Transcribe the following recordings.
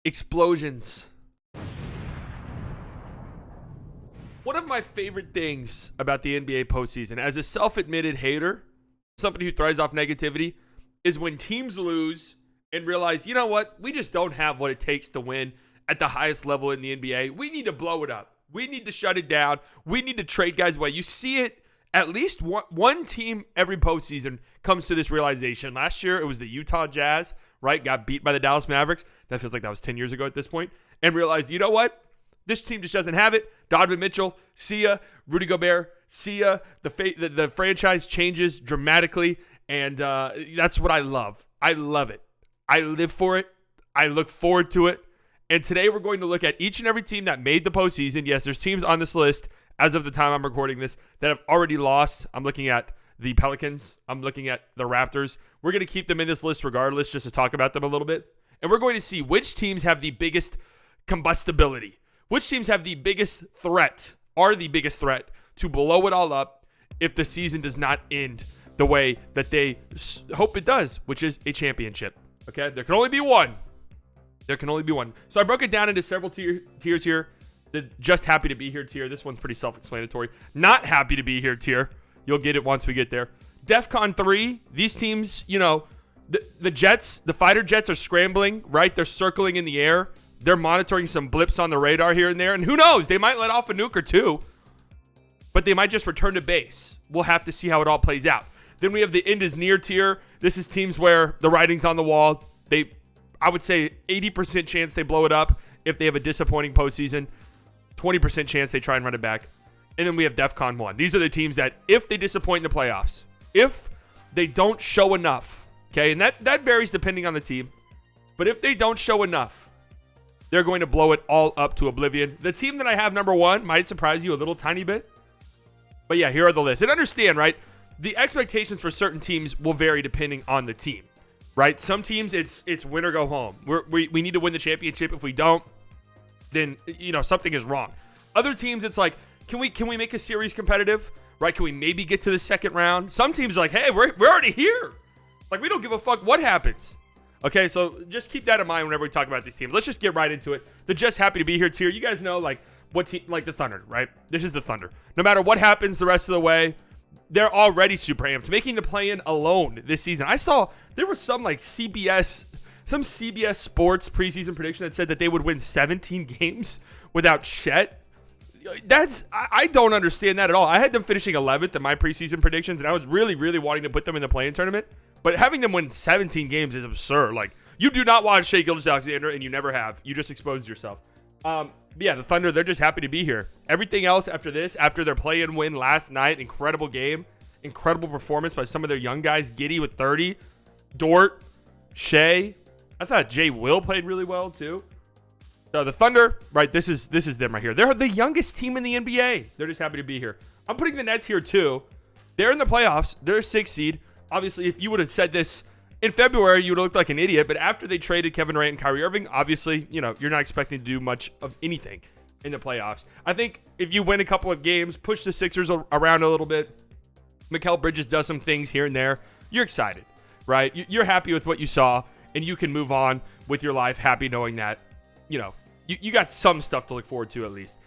Explosions. One of my favorite things about the NBA postseason, as a self-admitted hater, somebody who thrives off negativity, is when teams lose and realize, you know what? We just don't have what it takes to win at the highest level in the NBA. We need to blow it up. We need to shut it down. We need to trade guys away. You see it, at least one team every postseason comes to this realization. Last year, it was the Utah Jazz, right? Got beat by the Dallas Mavericks. That feels like that was 10 years ago at this point. And realized, you know what? This team just doesn't have it. Donovan Mitchell, see ya. Rudy Gobert, see ya. The franchise changes dramatically, and that's what I love. I love it. I live for it. I look forward to it. And today we're going to look at each and every team that made the postseason. Yes, there's teams on this list as of the time I'm recording this that have already lost. I'm looking at the Pelicans. I'm looking at the Raptors. We're going to keep them in this list regardless, just to talk about them a little bit. And we're going to see which teams have the biggest combustibility. Which teams have the biggest threat, are the biggest threat to blow it all up if the season does not end the way that they hope it does, which is a championship. Okay? There can only be one. There can only be one. So I broke it down into several tiers here. The just happy to be here tier. This one's pretty self-explanatory. Not happy to be here tier. You'll get it once we get there. DEFCON 3, these teams, you know, the Jets, the fighter jets are scrambling, right? They're circling in the air. They're monitoring some blips on the radar here and there. And who knows? They might let off a nuke or two. But they might just return to base. We'll have to see how it all plays out. Then we have the end is near tier. This is teams where the writing's on the wall. I would say 80% chance they blow it up if they have a disappointing postseason. 20% chance they try and run it back. And then we have DEFCON 1. These are the teams that if they disappoint in the playoffs, if they don't show enough, okay, and that varies depending on the team. But if they don't show enough, they're going to blow it all up to oblivion. The team that I have number 1 might surprise you a little tiny bit. But yeah, here are the lists. And understand, right, the expectations for certain teams will vary depending on the team, right? Some teams, it's win or go home. We need to win the championship. If we don't, then, you know, something is wrong. Other teams, it's like, can we make a series competitive, right? Can we maybe get to the second round? Some teams are like, hey, we're already here. Like, we don't give a fuck what happens. Okay, so just keep that in mind whenever we talk about these teams. Let's just get right into it. The just happy to be here tier. You guys know, like, what team, like the Thunder, right? This is the Thunder. No matter what happens the rest of the way, they're already super amped. Making the play-in alone this season. I saw there was some like CBS Sports preseason prediction that said that they would win 17 games without Chet. I don't understand that at all. I had them finishing 11th in my preseason predictions, and I was really, really wanting to put them in the play-in tournament. But having them win 17 games is absurd. Like, you do not want Shai Gilgeous-Alexander, and you never have. You just exposed yourself. But yeah, the Thunder, they're just happy to be here. Everything else after this, after their play-in win last night, incredible game, incredible performance by some of their young guys. Giddey with 30, Dort, Shai. I thought Jay Will played really well too. So the Thunder, right? This is them right here. They're the youngest team in the NBA. They're just happy to be here. I'm putting the Nets here too. They're in the playoffs. They're a 6th seed. Obviously, if you would have said this in February, you would have looked like an idiot. But after they traded Kevin Durant and Kyrie Irving, obviously, you know, you're not expecting to do much of anything in the playoffs. I think if you win a couple of games, push the Sixers around a little bit, Mikal Bridges does some things here and there, you're excited, right? You're happy with what you saw, and you can move on with your life happy knowing that, you know, you got some stuff to look forward to at least.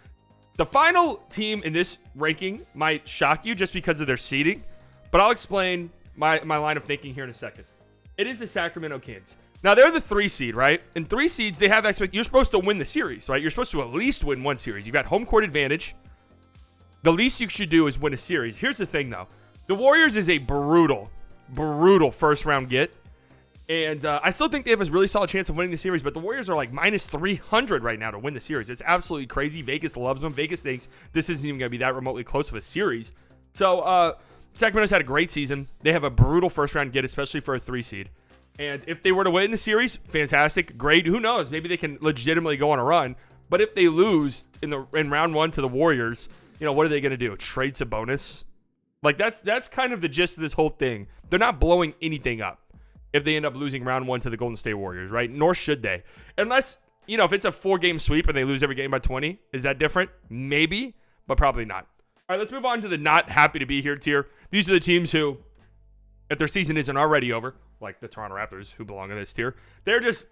The final team in this ranking might shock you just because of their seeding, but I'll explain my line of thinking here in a second. It is the Sacramento Kings. Now, they're the 3 seed, right? And 3 seeds, they have you're supposed to win the series, right? You're supposed to at least win one series. You've got home court advantage. The least you should do is win a series. Here's the thing, though. The Warriors is a brutal first-round get. And I still think they have a really solid chance of winning the series, but the Warriors are like minus 300 right now to win the series. It's absolutely crazy. Vegas loves them. Vegas thinks this isn't even going to be that remotely close of a series. So, Sacramento's had a great season. They have a brutal first-round get, especially for a 3 seed. And if they were to win the series, fantastic, great. Who knows? Maybe they can legitimately go on a run. But if they lose in round 1 to the Warriors, you know, what are they going to do? Trade Sabonis? Like, that's kind of the gist of this whole thing. They're not blowing anything up if they end up losing round 1 to the Golden State Warriors, right? Nor should they. Unless, you know, if it's a 4-game sweep and they lose every game by 20, is that different? Maybe, but probably not. All right, let's move on to the not happy to be here tier. These are the teams who if their season isn't already over, like the Toronto Raptors, who belong in this tier, they're just,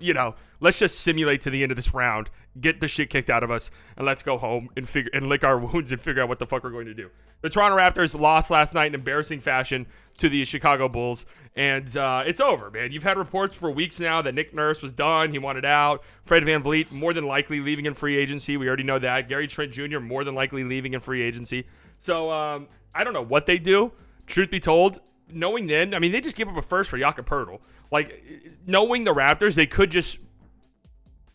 let's just simulate to the end of this round, get the shit kicked out of us, and let's go home and lick our wounds and figure out what the fuck we're going to do. The Toronto Raptors lost last night in embarrassing fashion to the Chicago Bulls, and it's over, man. You've had reports for weeks now that Nick Nurse was done. He wanted out. Fred VanVleet, more than likely leaving in free agency. We already know that. Gary Trent Jr., more than likely leaving in free agency. So I don't know what they do. Truth be told, knowing then, I mean, they just gave up a first for Jakob Poeltl. Like, knowing the Raptors, they could just,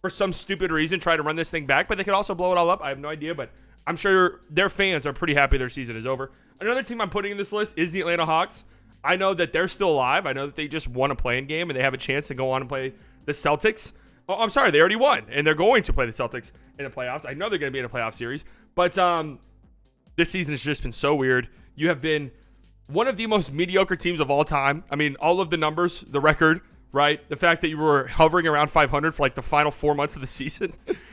for some stupid reason, try to run this thing back, but they could also blow it all up. I have no idea, but I'm sure their fans are pretty happy their season is over. Another team I'm putting in this list is the Atlanta Hawks. I know that they're still alive. I know that they just won a play-in game, and they have a chance to go on and play the Celtics. Oh, I'm sorry, they already won, and they're going to play the Celtics in the playoffs. I know they're going to be in a playoff series, but this season has just been so weird. You have been one of the most mediocre teams of all time. I mean, all of the numbers, the record, right? The fact that you were hovering around 500 for like the final 4 months of the season.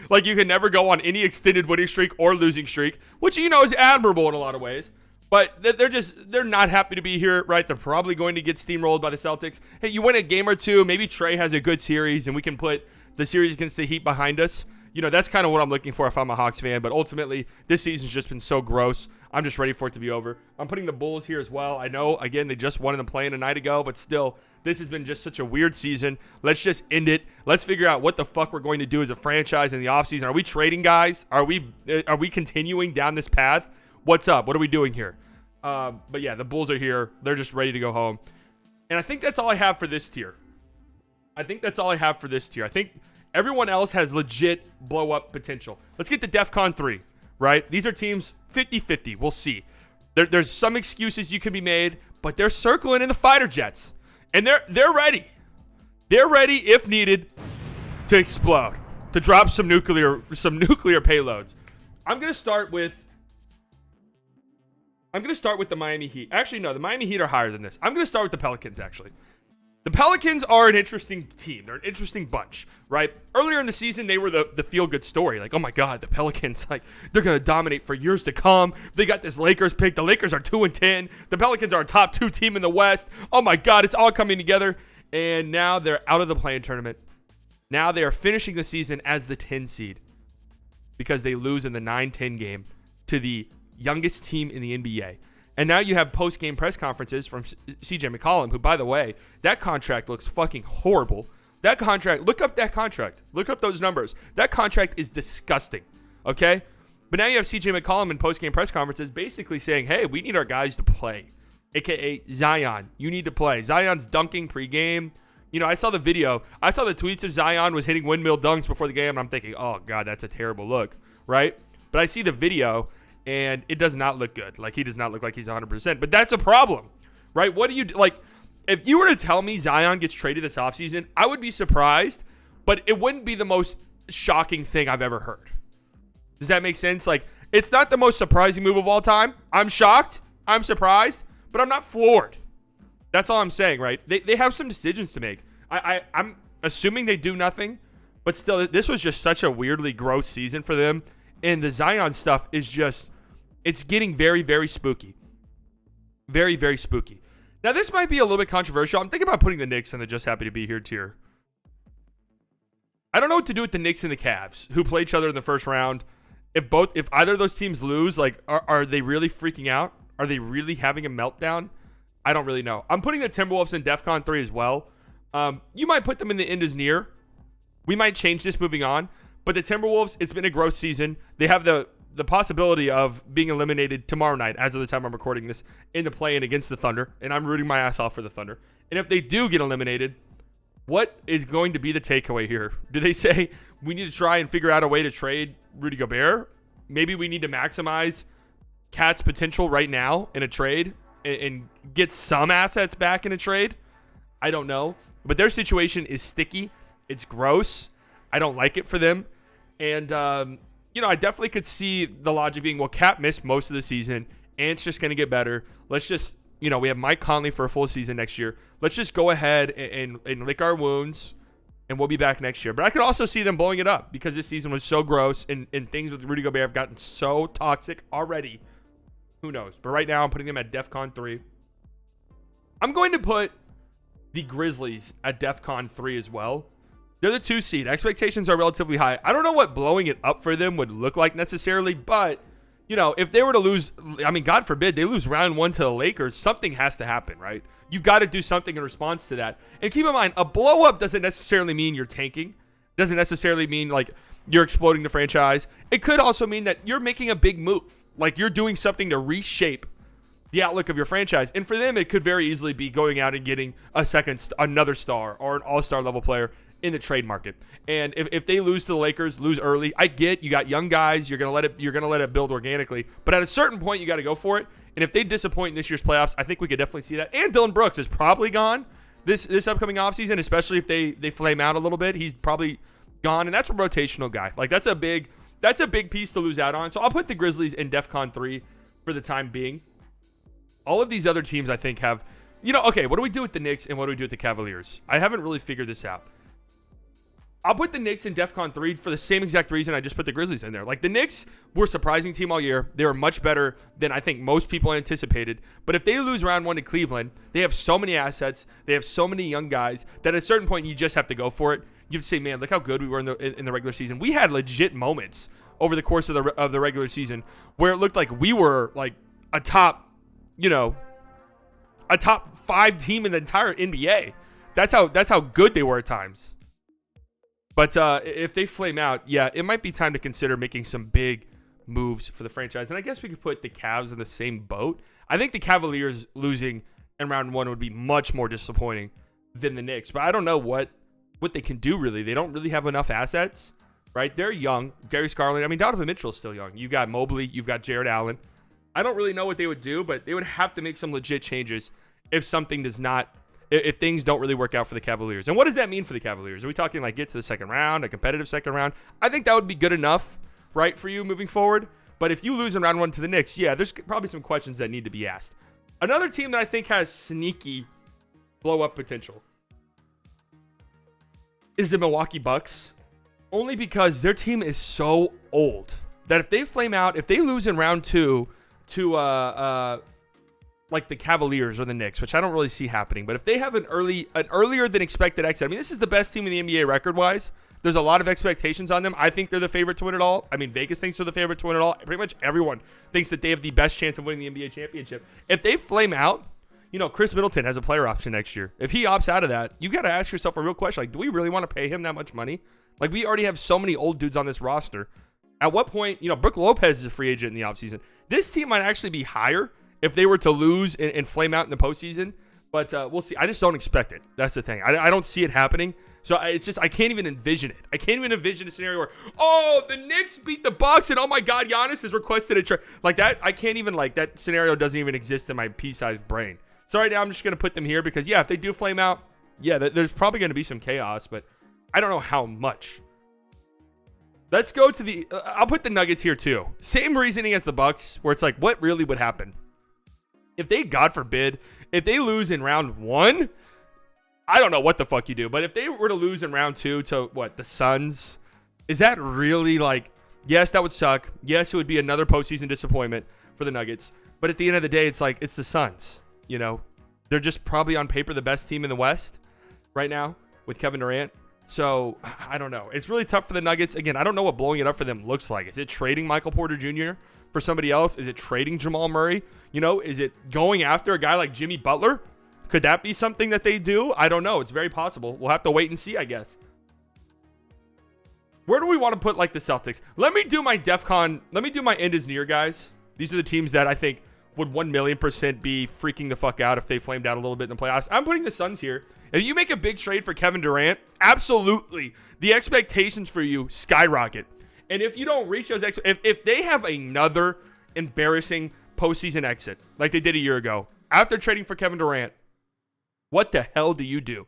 Like, you can never go on any extended winning streak or losing streak, which, is admirable in a lot of ways. But they're not happy to be here, right? They're probably going to get steamrolled by the Celtics. Hey, you win a game or two. Maybe Trey has a good series, and we can put the series against the Heat behind us. That's kind of what I'm looking for if I'm a Hawks fan. But ultimately, this season's just been so gross. I'm just ready for it to be over. I'm putting the Bulls here as well. I know, again, they just won in the play-in a night ago, but still, this has been just such a weird season. Let's just end it. Let's figure out what the fuck we're going to do as a franchise in the offseason. Are we trading guys? Are we continuing down this path? What's up? What are we doing here? But yeah, the Bulls are here. They're just ready to go home. And I think that's all I have for this tier. I think everyone else has legit blow-up potential. Let's get to DEFCON 3, right? These are teams 50-50. We'll see. There's some excuses you can be made, but they're circling in the fighter jets. And they're ready. They're ready, if needed, to explode, to drop some nuclear payloads. I'm going to start with the Miami Heat. Actually, no, the Miami Heat are higher than this. I'm going to start with the Pelicans, actually. The Pelicans are an interesting team. They're an interesting bunch, right? Earlier in the season, they were the feel-good story. Like, oh my God, the Pelicans, like, they're going to dominate for years to come. They got this Lakers pick. The Lakers are 2-10. The Pelicans are a top 2 team in the West. Oh my God, it's all coming together. And now they're out of the play-in tournament. Now they are finishing the season as the 10 seed because they lose in the 9-10 game to the youngest team in the NBA. And now you have post-game press conferences from CJ McCollum, who, by the way, that contract looks fucking horrible. That contract, look up that contract. Look up those numbers. That contract is disgusting, okay? But now you have CJ McCollum in post-game press conferences basically saying, hey, we need our guys to play, a.k.a. Zion. You need to play. Zion's dunking pregame. I saw the video. I saw the tweets of Zion was hitting windmill dunks before the game, and I'm thinking, oh, God, that's a terrible look, right? But I see the video, and it does not look good. Like, he does not look like he's 100%. But that's a problem, right? What do you do? Like, if you were to tell me Zion gets traded this offseason, I would be surprised, but it wouldn't be the most shocking thing I've ever heard. Does that make sense? Like, it's not the most surprising move of all time. I'm shocked. I'm surprised, but I'm not floored. That's all I'm saying, right? They have some decisions to make. I'm assuming they do nothing, but still, this was just such a weirdly gross season for them. And the Zion stuff is just, it's getting very, very spooky. Very, very spooky. Now, this might be a little bit controversial. I'm thinking about putting the Knicks in the just happy to be here tier. I don't know what to do with the Knicks and the Cavs, who play each other in the first round. If either of those teams lose, like, are they really freaking out? Are they really having a meltdown? I don't really know. I'm putting the Timberwolves in DEFCON 3 as well. You might put them in the end as near. We might change this moving on. But the Timberwolves, it's been a gross season. They have the possibility of being eliminated tomorrow night, as of the time I'm recording this, in the play-in against the Thunder. And I'm rooting my ass off for the Thunder. And if they do get eliminated, what is going to be the takeaway here? Do they say we need to try and figure out a way to trade Rudy Gobert? Maybe we need to maximize Cat's potential right now in a trade and get some assets back in a trade? I don't know. But their situation is sticky. It's gross. I don't like it for them. And, I definitely could see the logic being, well, Cat missed most of the season, and it's just going to get better. Let's just, we have Mike Conley for a full season next year. Let's just go ahead and lick our wounds, and we'll be back next year. But I could also see them blowing it up because this season was so gross, and things with Rudy Gobert have gotten so toxic already. Who knows? But right now, I'm putting them at DEFCON 3. I'm going to put the Grizzlies at DEFCON 3 as well. They're the 2 seed. Expectations are relatively high. I don't know what blowing it up for them would look like necessarily, but, you know, if they were to lose, I mean, God forbid, they lose round 1 to the Lakers, something has to happen, right? You got to do something in response to that. And keep in mind, a blow up doesn't necessarily mean you're tanking. Doesn't necessarily mean, like, you're exploding the franchise. It could also mean that you're making a big move. Like, you're doing something to reshape the outlook of your franchise. And for them, it could very easily be going out and getting another star or an all-star level player in the trade market. And if they lose to the Lakers, lose early, I get you got young guys, you're gonna let it build organically. But at a certain point, you got to go for it. And if they disappoint in this year's playoffs, I think we could definitely see that. And Dylan Brooks is probably gone this upcoming offseason, especially if they flame out a little bit. He's probably gone, and that's a rotational guy. Like that's a big piece to lose out on. So I'll put the Grizzlies in DEFCON 3 for the time being. All of these other teams, I think, have, okay, what do we do with the Knicks and what do we do with the Cavaliers? I haven't really figured this out. I'll put the Knicks in DEFCON 3 for the same exact reason I just put the Grizzlies in there. Like, the Knicks were a surprising team all year. They were much better than I think most people anticipated. But if they lose round 1 to Cleveland, they have so many assets. They have so many young guys that at a certain point, you just have to go for it. You have to say, man, look how good we were in the regular season. We had legit moments over the course of the regular season where it looked like we were like a top 5 team in the entire NBA. That's how good they were at times. But if they flame out, yeah, it might be time to consider making some big moves for the franchise. And I guess we could put the Cavs in the same boat. I think the Cavaliers losing in round 1 would be much more disappointing than the Knicks. But I don't know what they can do, really. They don't really have enough assets, right? They're young. Darius Garland. I mean, Donovan Mitchell's still young. You got Mobley. You've got Jared Allen. I don't really know what they would do, but they would have to make some legit changes if things don't really work out for the Cavaliers. And what does that mean for the Cavaliers? Are we talking like get to the second round, a competitive second round? I think that would be good enough, right, for you moving forward. But if you lose in round 1 to the Knicks, yeah, there's probably some questions that need to be asked. Another team that I think has sneaky blow-up potential is the Milwaukee Bucks, only because their team is so old that if they flame out, if they lose in round 2 to like the Cavaliers or the Knicks, which I don't really see happening. But if they have an earlier than expected exit, I mean, this is the best team in the NBA record-wise. There's a lot of expectations on them. I think they're the favorite to win it all. I mean, Vegas thinks they're the favorite to win it all. Pretty much everyone thinks that they have the best chance of winning the NBA championship. If they flame out, Chris Middleton has a player option next year. If he opts out of that, you got to ask yourself a real question. Like, do we really want to pay him that much money? Like, we already have so many old dudes on this roster. At what point, Brook Lopez is a free agent in the offseason. This team might actually be higher if they were to lose and flame out in the postseason. But we'll see. I just don't expect it. That's the thing. I don't see it happening. So it's just, I can't even envision it. I can't even envision a scenario where, the Knicks beat the Bucks and, oh my God, Giannis has requested a trade. Like that, I can't even, that scenario doesn't even exist in my pea-sized brain. So right now I'm just going to put them here because, yeah, if they do flame out, yeah, there's probably going to be some chaos, but I don't know how much. Let's go to I'll put the Nuggets here too. Same reasoning as the Bucks, where it's like, what really would happen? If they, God forbid, if they lose in round 1, I don't know what the fuck you do. But if they were to lose in round 2 to the Suns, is that really yes, that would suck. Yes, it would be another postseason disappointment for the Nuggets. But at the end of the day, it's like, it's the Suns. They're just probably on paper the best team in the West right now with Kevin Durant. So I don't know. It's really tough for the Nuggets. Again, I don't know what blowing it up for them looks like. Is it trading Michael Porter Jr. for somebody else? Is it trading Jamal Murray? Is it going after a guy like Jimmy Butler? Could that be something that they do? I don't know. It's very possible. We'll have to wait and see, I guess. Where do we want to put the Celtics? Let me do my end is near, guys. These are the teams that I think would 1,000,000% be freaking the fuck out if they flamed out a little bit in the playoffs. I'm putting the Suns here. If you make a big trade for Kevin Durant, absolutely, the expectations for you skyrocket. And if you don't reach those if they have another embarrassing postseason exit like they did a year ago, after trading for Kevin Durant, what the hell do you do?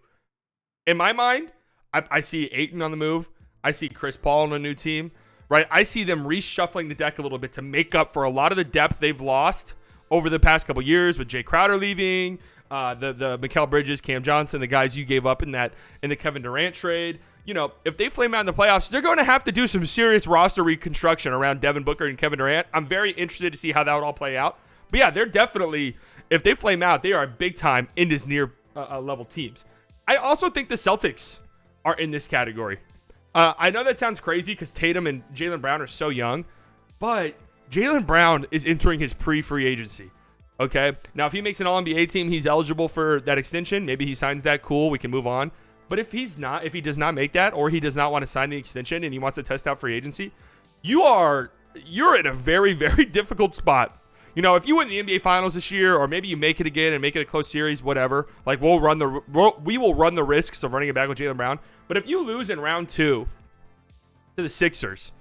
In my mind, I see Ayton on the move. I see Chris Paul on a new team, right? I see them reshuffling the deck a little bit to make up for a lot of the depth they've lost over the past couple years with Jay Crowder leaving, the Mikal Bridges, Cam Johnson, the guys you gave up in the Kevin Durant trade. If they flame out in the playoffs, they're going to have to do some serious roster reconstruction around Devin Booker and Kevin Durant. I'm very interested to see how that would all play out. But yeah, they're definitely if they flame out, they are big time in this near level teams. I also think the Celtics are in this category. I know that sounds crazy because Tatum and Jaylen Brown are so young, but Jaylen Brown is entering his pre-free agency. Okay, now if he makes an All-NBA team, he's eligible for that extension. Maybe he signs that. Cool, we can move on. But if he does not make that, or he does not want to sign the extension and he wants to test out free agency, you're in a very, very difficult spot. You know, if you win the NBA Finals this year, or maybe you make it again and make it a close series, whatever. Like we will run the risks of running it back with Jaylen Brown. But if you lose in round 2 to the Sixers,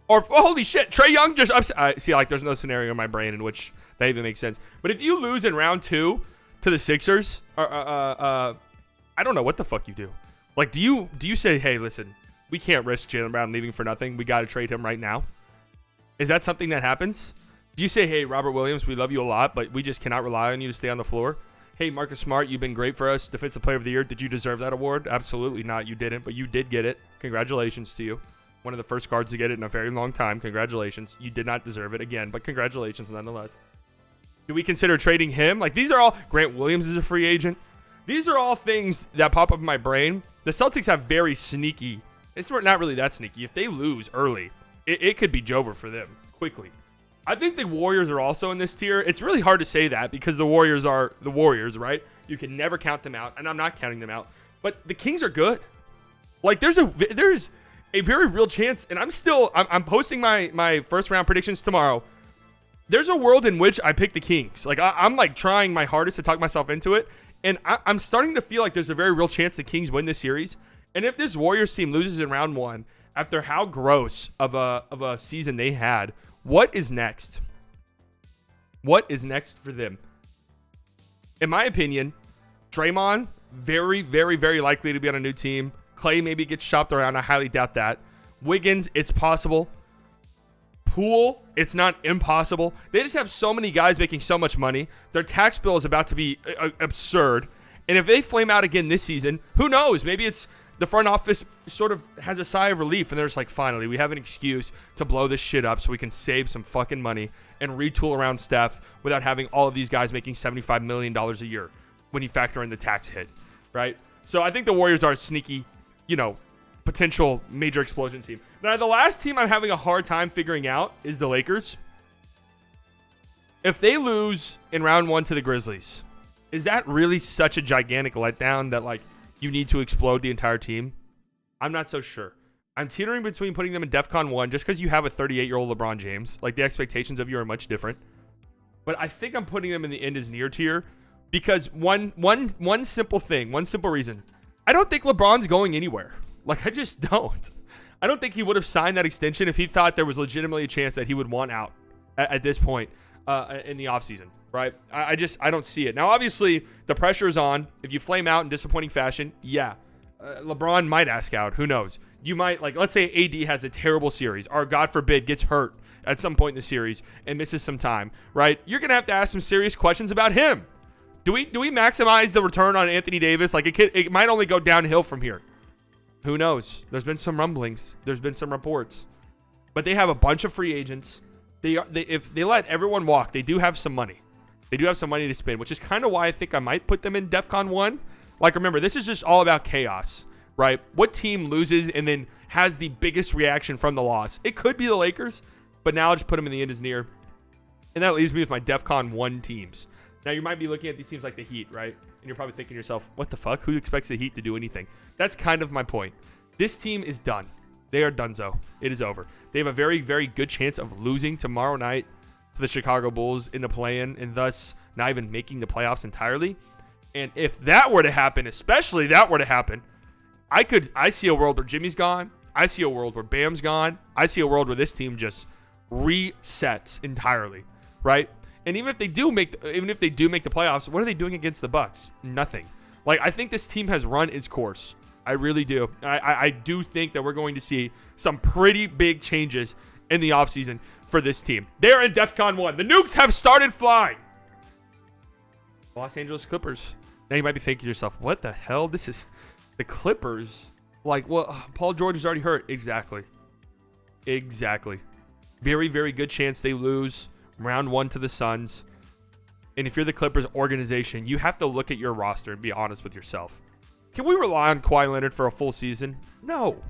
or holy shit, Trae Young just see, like there's no scenario in my brain in which that even makes sense. But if you lose in round 2 to the Sixers, I don't know what the fuck you do. Like, do you say, hey, listen, we can't risk Jaylen Brown leaving for nothing. We got to trade him right now. Is that something that happens? Do you say, hey, Robert Williams, we love you a lot, but we just cannot rely on you to stay on the floor? Hey, Marcus Smart, you've been great for us. Defensive Player of the Year. Did you deserve that award? Absolutely not. You didn't, but you did get it. Congratulations to you. One of the first guards to get it in a very long time. Congratulations. You did not deserve it again, but congratulations nonetheless. Do we consider trading him? Like, these are all... Grant Williams is a free agent. These are all things that pop up in my brain. The Celtics have very sneaky... It's not really that sneaky. If they lose early, it could be Jover for them quickly. I think the Warriors are also in this tier. It's really hard to say that because the Warriors are the Warriors, right? You can never count them out, and I'm not counting them out. But the Kings are good. Like, there's a very real chance, and I'm posting my first round predictions tomorrow. There's a world in which I pick the Kings. Like, I'm like trying my hardest to talk myself into it, and I'm starting to feel like there's a very real chance the Kings win this series. And if this Warriors team loses in round 1, after how gross of a season they had, what is next? What is next for them? In my opinion, Draymond, very, very, very likely to be on a new team. Clay maybe gets shopped around. I highly doubt that. Wiggins, it's possible. Poole, it's not impossible. They just have so many guys making so much money. Their tax bill is about to be absurd. And if they flame out again this season, who knows? Maybe it's the front office sort of has a sigh of relief, and they're just like, finally, we have an excuse to blow this shit up so we can save some fucking money and retool around Steph without having all of these guys making $75 million a year when you factor in the tax hit, right? So I think the Warriors are a sneaky, potential major explosion team. Now, the last team I'm having a hard time figuring out is the Lakers. If they lose in round 1 to the Grizzlies, is that really such a gigantic letdown that, like, you need to explode the entire team? I'm not so sure. I'm teetering between putting them in DEFCON 1 just because you have a 38-year-old LeBron James. Like, the expectations of you are much different. But I think I'm putting them in the end as near tier because one simple thing, one simple reason. I don't think LeBron's going anywhere. Like, I just don't. I don't think he would have signed that extension if he thought there was legitimately a chance that he would want out at this point in the offseason. Right? I don't see it. Now, obviously, the pressure is on. If you flame out in disappointing fashion, yeah. LeBron might ask out. Who knows? You might, like, let's say AD has a terrible series, or God forbid, gets hurt at some point in the series and misses some time, right? You're going to have to ask some serious questions about him. Do we maximize the return on Anthony Davis? Like, it might only go downhill from here. Who knows? There's been some rumblings. There's been some reports. But they have a bunch of free agents. If they let everyone walk, they do have some money. They do have some money to spend, which is kind of why I think I might put them in DEFCON 1. Like, remember, this is just all about chaos, right? What team loses and then has the biggest reaction from the loss? It could be the Lakers, but now I'll just put them in the end as near. And that leaves me with my DEFCON 1 teams. Now, you might be looking at these teams like the Heat, right? And you're probably thinking to yourself, what the fuck? Who expects the Heat to do anything? That's kind of my point. This team is done. They are donezo. It is over. They have a very, very good chance of losing tomorrow night to the Chicago Bulls in the play-in, and thus not even making the playoffs entirely. And if that were to happen, especially that were to happen, I see a world where Jimmy's gone. I see a world where Bam's gone. I see a world where this team just resets entirely, right? And even if they do make the playoffs, what are they doing against the Bucks? Nothing. Like, I think this team has run its course. I really do. I do think that we're going to see some pretty big changes in the offseason for this team. They're in DEFCON 1. The nukes have started flying. Los Angeles Clippers. Now you might be thinking to yourself, what the hell? This is the Clippers. Like, well, Paul George is already hurt. Exactly. Very, very good chance they lose round 1 to the Suns. and if you're the Clippers organization, you have to look at your roster and be honest with yourself. Can we rely on Kawhi Leonard for a full season? No.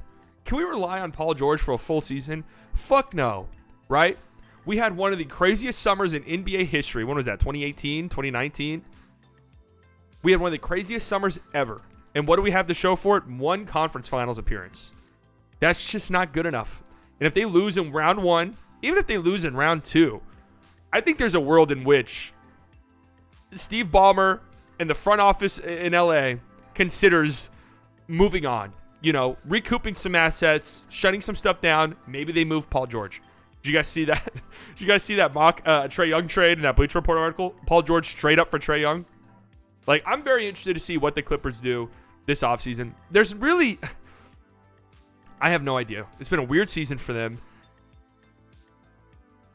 Can we rely on Paul George for a full season? Fuck no, right? We had one of the craziest summers in NBA history. When was that, 2018, 2019? We had one of the craziest summers ever. And what do we have to show for it? One conference finals appearance. That's just not good enough. And if they lose in round one, even if they lose in round two, I think there's a world in which Steve Ballmer and the front office in LA considers moving on, recouping some assets, shutting some stuff down. Maybe they move Paul George. Did you guys see that? Did you guys see that mock Trae Young trade in that Bleacher Report article? Paul George straight up for Trae Young. Like, I'm very interested to see what the Clippers do this offseason. There's really, I have no idea. It's been a weird season for them.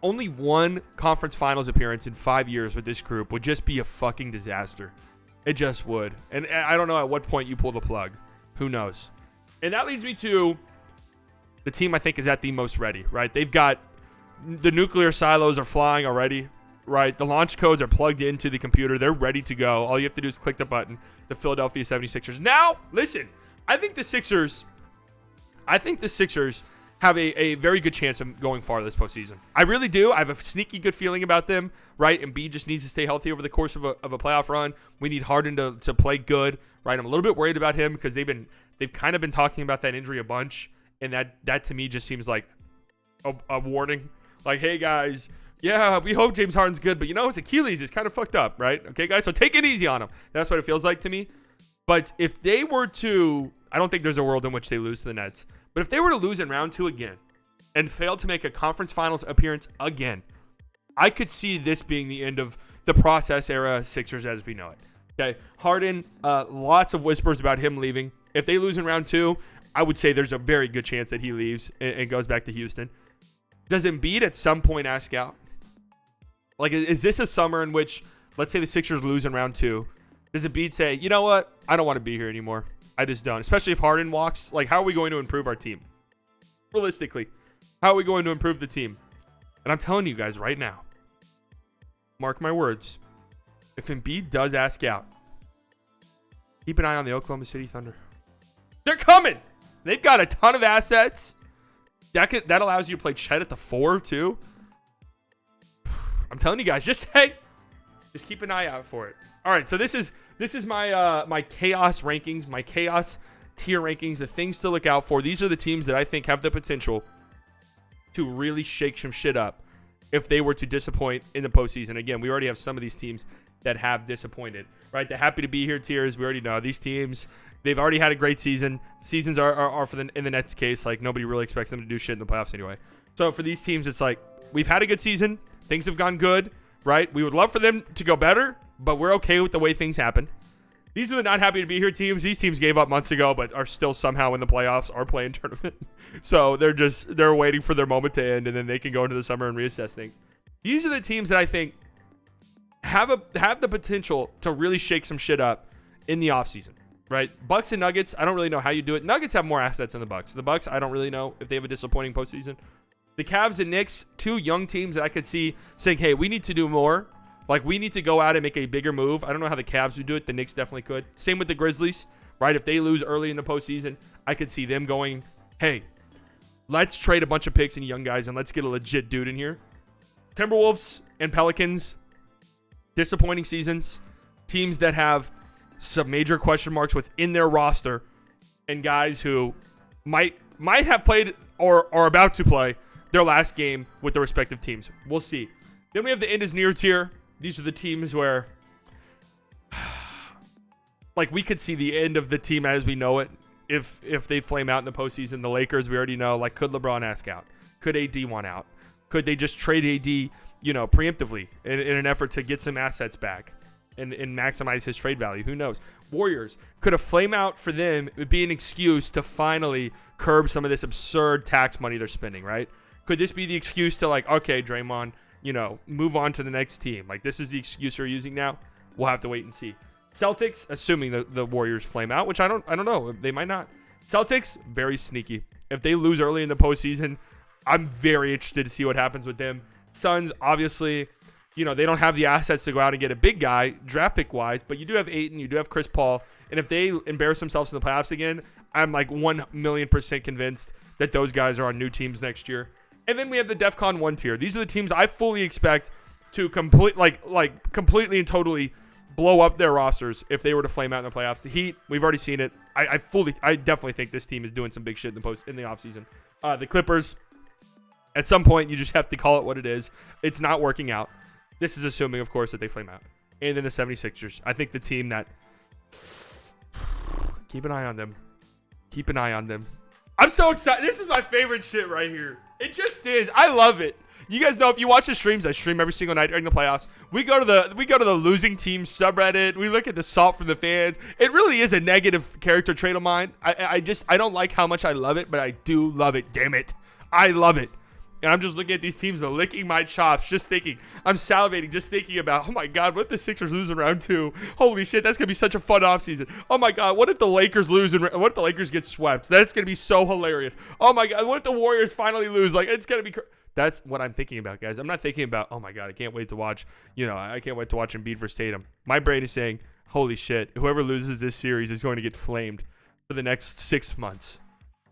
Only one conference finals appearance in 5 years with this group would just be a fucking disaster. It just would. And I don't know at what point you pull the plug. Who knows? And that leads me to the team I think is at the most ready, right? They've got the nuclear silos are flying already, right? The launch codes are plugged into the computer. They're ready to go. All you have to do is click the button. The Philadelphia 76ers. Now, listen, I think the Sixers have a very good chance of going far this postseason. I really do. I have a sneaky good feeling about them, right? Embiid just needs to stay healthy over the course of a playoff run. We need Harden to play good, right? I'm a little bit worried about him because they've kind of been talking about that injury a bunch, and that to me just seems like a warning. Like, hey guys, yeah, we hope James Harden's good, but his Achilles is kind of fucked up, right? Okay, guys, so take it easy on him. That's what it feels like to me. But if they were to, I don't think there's a world in which they lose to the Nets. But if they were to lose in round two again and fail to make a conference finals appearance again, I could see this being the end of the process era Sixers as we know it. Okay, Harden, lots of whispers about him leaving. If they lose in round two, I would say there's a very good chance that he leaves and goes back to Houston. Does Embiid at some point ask out? Like, is this a summer in which, let's say the Sixers lose in round two, does Embiid say, you know what, I don't want to be here anymore? I just don't. Especially if Harden walks. Like, how are we going to improve our team? Realistically, how are we going to improve the team? And I'm telling you guys right now, mark my words, if Embiid does ask out, keep an eye on the Oklahoma City Thunder. They're coming. They've got a ton of assets. That allows you to play Chet at the 4 too. I'm telling you guys, just keep an eye out for it. All right, so this is my chaos rankings, my chaos tier rankings, the things to look out for. These are the teams that I think have the potential to really shake some shit up if they were to disappoint in the postseason. Again, we already have some of these teams that have disappointed, right? The happy to be here tiers, we already know these teams. They've already had a great season. Seasons are for in the Nets case, like nobody really expects them to do shit in the playoffs anyway. So for these teams, it's like we've had a good season. Things have gone good, right? We would love for them to go better, but we're okay with the way things happen. These are the not happy to be here teams. These teams gave up months ago, but are still somehow in the playoffs or playing tournament. So they're waiting for their moment to end, and then they can go into the summer and reassess things. These are the teams that I think have the potential to really shake some shit up in the offseason, right? Bucks and Nuggets, I don't really know how you do it. Nuggets have more assets than the Bucks. The Bucks, I don't really know if they have a disappointing postseason. The Cavs and Knicks, two young teams that I could see saying, hey, we need to do more. Like, we need to go out and make a bigger move. I don't know how the Cavs would do it. The Knicks definitely could. Same with the Grizzlies, right? If they lose early in the postseason, I could see them going, hey, let's trade a bunch of picks and young guys and let's get a legit dude in here. Timberwolves and Pelicans, disappointing seasons. Teams that have some major question marks within their roster and guys who might have played or are about to play their last game with their respective teams. We'll see. Then we have the end is near tier. These are the teams where, like, we could see the end of the team as we know it if they flame out in the postseason. The Lakers, we already know, like, could LeBron ask out? Could AD want out? Could they just trade AD, preemptively in an effort to get some assets back and maximize his trade value? Who knows? Warriors, could a flame out for them be an excuse to finally curb some of this absurd tax money they're spending, right? Could this be the excuse to, like, okay, Draymond, move on to the next team? Like, this is the excuse you're using now? We'll have to wait and see. Celtics, assuming the Warriors flame out, which I don't know. They might not. Celtics, very sneaky. If they lose early in the postseason, I'm very interested to see what happens with them. Suns, obviously, they don't have the assets to go out and get a big guy draft pick wise, but you do have Ayton, you do have Chris Paul, and if they embarrass themselves in the playoffs again, I'm like 1,000,000% convinced that those guys are on new teams next year. And then we have the DEFCON 1 tier. These are the teams I fully expect to completely and totally blow up their rosters if they were to flame out in the playoffs. The Heat, we've already seen it. I definitely think this team is doing some big shit in the offseason. The Clippers, at some point, you just have to call it what it is. It's not working out. This is assuming, of course, that they flame out. And then the 76ers. I think the team that... Keep an eye on them. Keep an eye on them. I'm so excited. This is my favorite shit right here. It just is. I love it. You guys know if you watch the streams, I stream every single night during the playoffs. We go to the losing team subreddit. We look at the salt from the fans. It really is a negative character trait of mine. I don't like how much I love it, but I do love it. Damn it. I love it. And I'm just looking at these teams and licking my chops, just thinking. I'm salivating, just thinking about, oh my God, what if the Sixers lose in round 2? Holy shit, that's going to be such a fun offseason. Oh my God, what if the Lakers lose and what if the Lakers get swept? That's going to be so hilarious. Oh my God, what if the Warriors finally lose? Like, it's going to be That's what I'm thinking about, guys. I'm not thinking about, oh my God, I can't wait to watch, I can't wait to watch Embiid versus Tatum. My brain is saying, holy shit, whoever loses this series is going to get flamed for the next 6 months.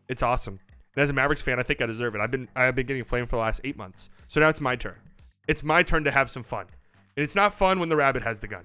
It's awesome. And as a Mavericks fan, I think I deserve it. I've been getting flamed for the last 8 months. So now it's my turn. It's my turn to have some fun. And it's not fun when the rabbit has the gun.